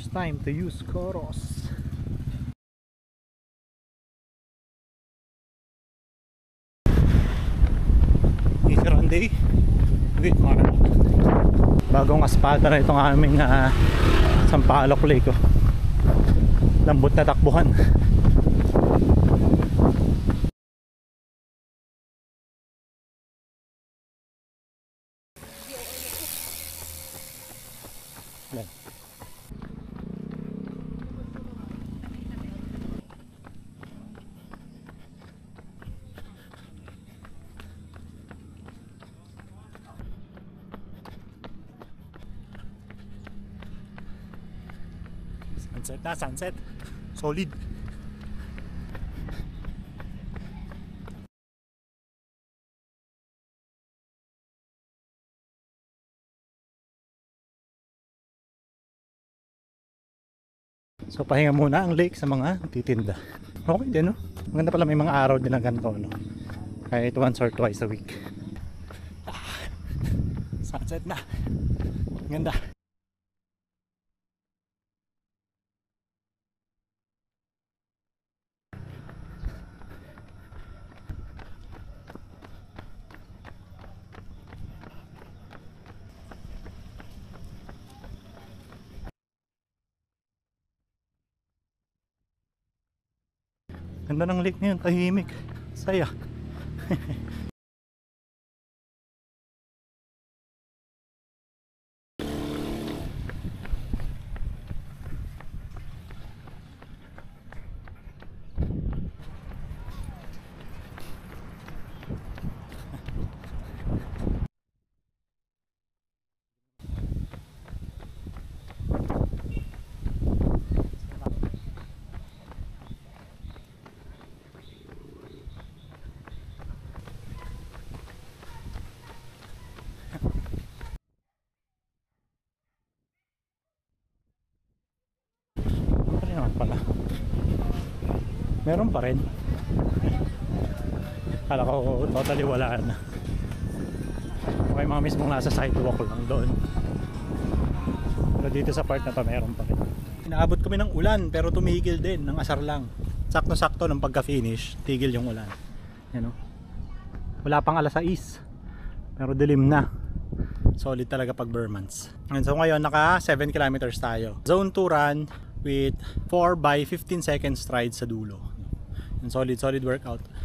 It's time to use Coros. Easy run day with Mark. Bagong aspada na itong aming Sampaloc Lake. Lambot na takbuhan. Sunset na, sunset. Solid. So pahinga muna ang lake sa mga titinda. Okay din, no? Maganda pala may mga araw din na ganito, no? Kahit once or twice a week. Sunset na. Ganda. Ganda ng lake na yun, tahimik. Saya. Pala. Meron pa rin. Kala ko totally wala na. Okay, mga mismong nasa sidewalk lang doon. Pero dito sa part na to meron pa rin. Inaabot kami ng ulan pero tumigil din ng asar lang. Sakto-sakto ng pagka-finish, tigil yung ulan. Yan o. Wala pang alas 6 pero dilim na. Solid talaga pag Burmans. And so ngayon naka 7 kilometers tayo. Zone 2 run with 4 by 15 second stride sa dulo. And solid workout.